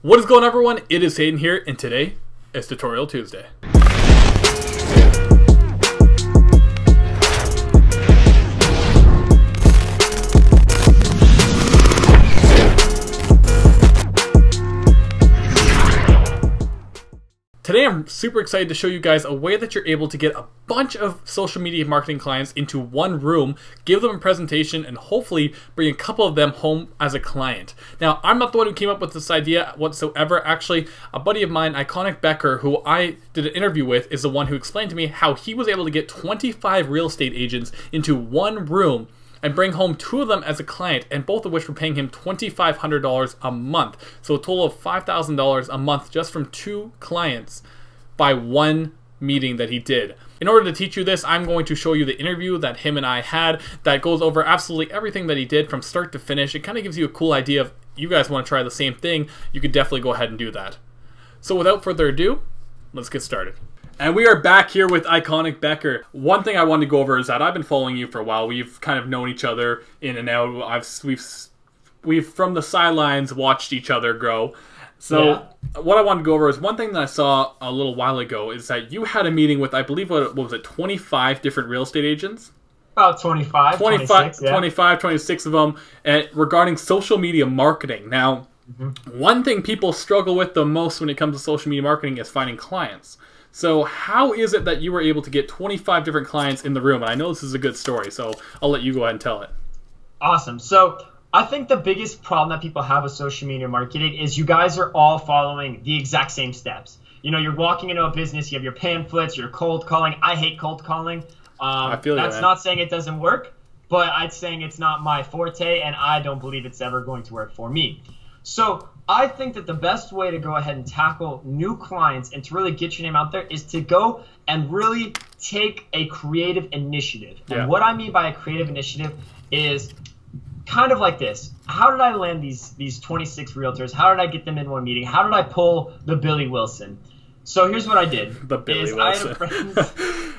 What is going on, everyone? It is Hayden here, and today is Tutorial Tuesday. Today I'm super excited to show you guys a way that you're able to get a bunch of social media marketing clients into one room, give them a presentation, and hopefully bring a couple of them home as a client. Now, I'm not the one who came up with this idea whatsoever. Actually, a buddy of mine, Iconic Becker, who I did an interview with, is the one who explained to me how he was able to get 25 real estate agents into one room and bring home 2 of them as a client, and both of which were paying him $2,500 a month. So a total of $5,000 a month just from 2 clients by one meeting that he did. In order to teach you this, I'm going to show you the interview that him and I had that goes over absolutely everything that he did from start to finish. It kind of gives you a cool idea of you guys want to try the same thing, you could definitely go ahead and do that. So without further ado, let's get started. And we are back here with Iconic Becker. One thing I wanted to go over is that I've been following you for a while. We've kind of known each other in and out. We've from the sidelines watched each other grow. So what I wanted to go over is one thing that I saw a little while ago is that you had a meeting with, I believe, what was it, 25 different real estate agents? About 25, 26, yeah. 25, 26 of them regarding social media marketing. Now, one thing people struggle with the most when it comes to social media marketing is finding clients. So how is it that you were able to get 25 different clients in the room? And I know this is a good story, so I'll let you go ahead and tell it. Awesome. So I think the biggest problem that people have with social media marketing is you guys are all following the exact same steps. You know, you're walking into a business, you have your pamphlets, you're cold calling. I hate cold calling. I feel that's not saying it doesn't work, but I'm saying it's not my forte, and I don't believe it's ever going to work for me. So I think that the best way to go ahead and tackle new clients and to really get your name out there is to go and really take a creative initiative. Yeah. And what I mean by a creative initiative is kind of like this. How did I land these 26 realtors? How did I get them in one meeting? How did I pull the Billy Wilson? So here's what I did. The Billy Wilson.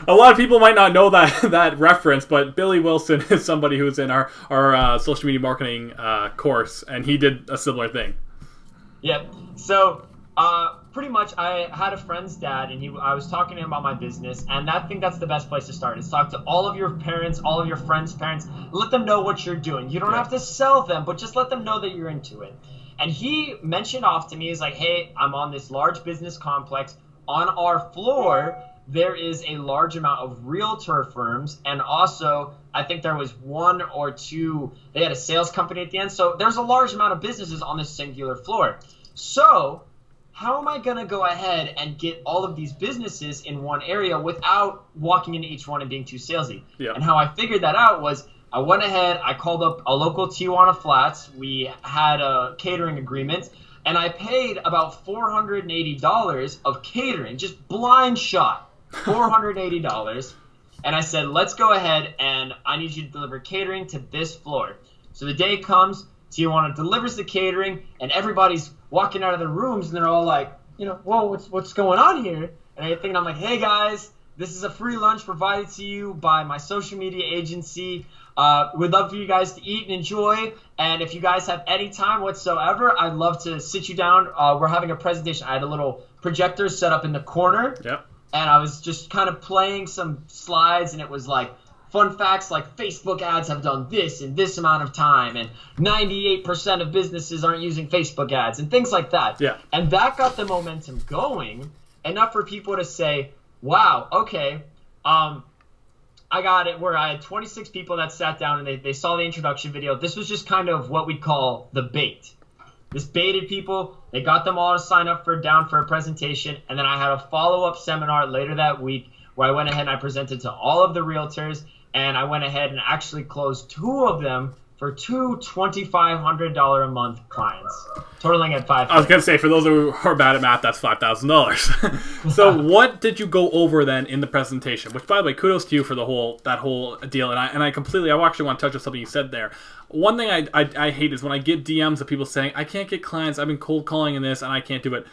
A lot of people might not know that reference, but Billy Wilson is somebody who's in our social media marketing course, and he did a similar thing. Yep. So pretty much I had a friend's dad, and I was talking to him about my business, and I think that's the best place to start is talk to all of your parents, all of your friends' parents. Let them know what you're doing. You don't have to sell them, but just let them know that you're into it. And he mentioned off to me, he's like, hey, I'm on this large business complex. On our floor, there is a large amount of realtor firms, and also I think there was 1 or 2, they had a sales company at the end. So there's a large amount of businesses on this singular floor. So how am I going to go ahead and get all of these businesses in one area without walking into each one and being too salesy? Yeah. And how I figured that out was I went ahead, I called up a local Tijuana Flats. We had a catering agreement, and I paid about $480 of catering, just blind shot, $480. And I said, let's go ahead, and I need you to deliver catering to this floor. So the day comes, Tijuana delivers the catering, and everybody's walking out of the rooms, and they're all like, you know, whoa, what's going on here? And I'm like, hey guys, this is a free lunch provided to you by my social media agency. We'd love for you guys to eat and enjoy. And if you guys have any time whatsoever, I'd love to sit you down. We're having a presentation. I had a little projector set up in the corner. Yep. And I was just kind of playing some slides, and it was like fun facts like Facebook ads have done this in this amount of time, and 98% of businesses aren't using Facebook ads, and things like that. Yeah. And that got the momentum going, enough for people to say, wow, okay, I got it, where I had 26 people that sat down and they saw the introduction video. This was just kind of what we call the bait. This baited people. They got them all to sign up for a presentation, and then I had a follow-up seminar later that week where I went ahead and I presented to all of the realtors, and I went ahead and actually closed 2 of them for 2 $2,500 a month clients, totaling at $5,000. I was going to say, for those who are bad at math, that's $5,000. So what did you go over then in the presentation? Which, by the way, kudos to you for that whole deal. And I actually want to touch on something you said there. One thing I hate is when I get DMs of people saying, I can't get clients, I've been cold calling in this, and I can't do it.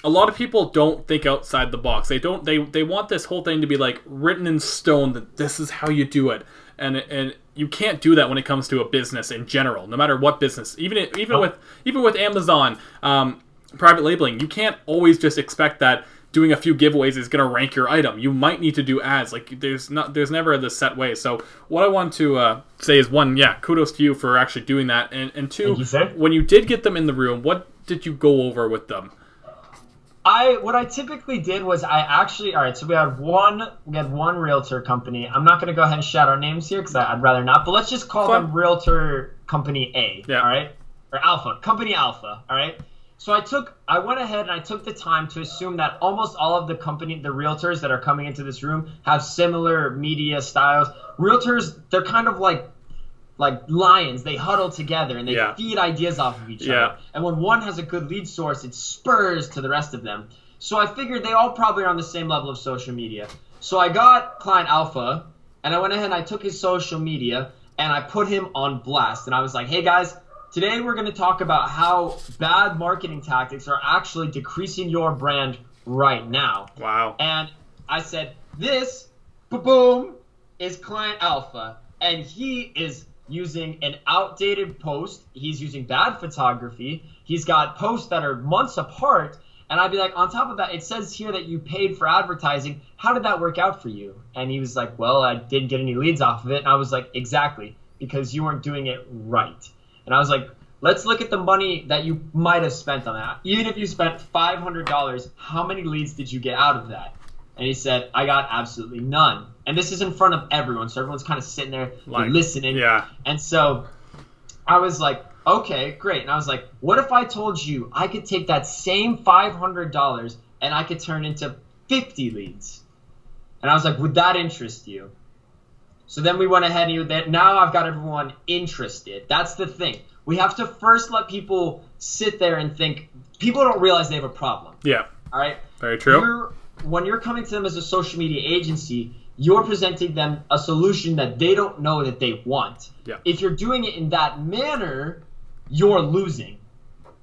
A lot of people don't think outside the box. They want this whole thing to be like written in stone that this is how you do it. And you can't do that when it comes to a business in general, no matter what business. Even with Amazon, private labeling, you can't always just expect that doing a few giveaways is going to rank your item. You might need to do ads. Like there's never the set way. So what I want to say is, one, yeah, kudos to you for actually doing that, and two, when you did get them in the room, what did you go over with them? What I typically did was so we had one realtor company. I'm not going to go ahead and shout our names here because I'd rather not, but let's just call them Realtor Company A, all right? Or Alpha, Company Alpha, all right? So I went ahead and I took the time to assume that almost all of the realtors that are coming into this room have similar media styles. Realtors, they're kind of like lions. They huddle together and they feed ideas off of each other. And when one has a good lead source, it spurs to the rest of them. So I figured they all probably are on the same level of social media. So I got client Alpha, and I went ahead and I took his social media and I put him on blast. And I was like, hey guys, today we're going to talk about how bad marketing tactics are actually decreasing your brand right now. Wow. And I said, this, boom, is client Alpha. And he is using an outdated post. He's using bad photography. He's got posts that are months apart. And I'd be like, on top of that, it says here that you paid for advertising. How did that work out for you? And he was like, well, I didn't get any leads off of it. And I was like, exactly, because you weren't doing it right. And I was like, let's look at the money that you might have spent on that. Even if you spent $500, how many leads did you get out of that? And he said, I got absolutely none. And this is in front of everyone. So everyone's kind of sitting there listening. Yeah. And so I was like, okay, great. And I was like, what if I told you I could take that same $500 and I could turn into 50 leads? And I was like, would that interest you? So then we went ahead and now I've got everyone interested. That's the thing. We have to first let people sit there and think. People don't realize they have a problem. Yeah. All right? Very true. When you're coming to them as a social media agency, you're presenting them a solution that they don't know that they want. Yeah. If you're doing it in that manner, you're losing.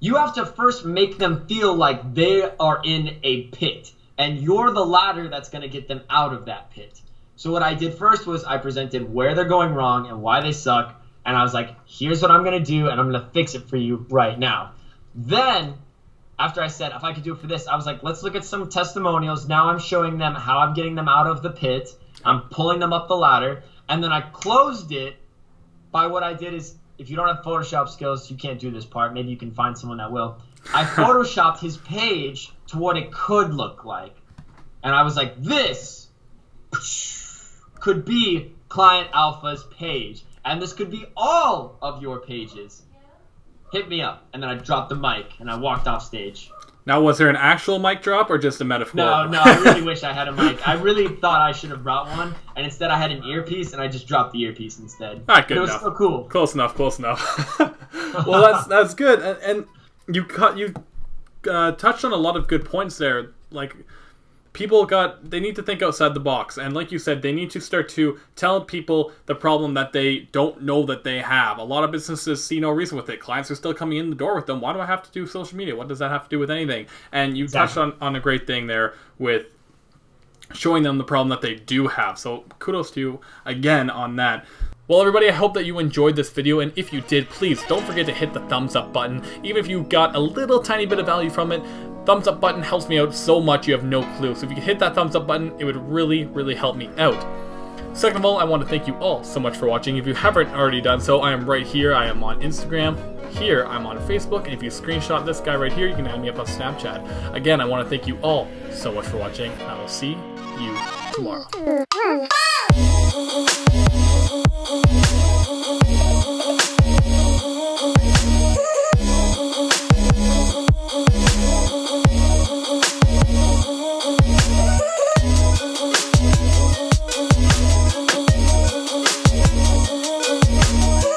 You have to first make them feel like they are in a pit, and you're the ladder that's going to get them out of that pit. So what I did first was I presented where they're going wrong and why they suck, and I was like, here's what I'm going to do, and I'm going to fix it for you right now. Then, after I said, if I could do it for this, I was like, let's look at some testimonials. Now I'm showing them how I'm getting them out of the pit. I'm pulling them up the ladder. And then I closed it by what I did is, if you don't have Photoshop skills, you can't do this part. Maybe you can find someone that will. I Photoshopped his page to what it could look like. And I was like, this could be Client Alpha's page. And this could be all of your pages. Hit me up. And then I dropped the mic and I walked off stage. Now, was there an actual mic drop or just a metaphor? No, I really wish I had a mic. I really thought I should have brought one, and instead I had an earpiece, and I just dropped the earpiece instead. All right, good enough. It was so cool. Close enough. Well, that's good. And you touched on a lot of good points there. Like, they need to think outside the box. And like you said, they need to start to tell people the problem that they don't know that they have. A lot of businesses see no reason with it. Clients are still coming in the door with them. Why do I have to do social media? What does that have to do with anything? And you touched on a great thing there with showing them the problem that they do have. So kudos to you again on that. Well, everybody, I hope that you enjoyed this video, and if you did, please don't forget to hit the thumbs up button. Even if you got a little tiny bit of value from it, thumbs up button helps me out so much you have no clue. So if you could hit that thumbs up button, it would really, really help me out. Second of all, I want to thank you all so much for watching. If you haven't already done so, I am right here. I am on Instagram. Here, I'm on Facebook. And if you screenshot this guy right here, you can add me up on Snapchat. Again, I want to thank you all so much for watching. I will see you tomorrow.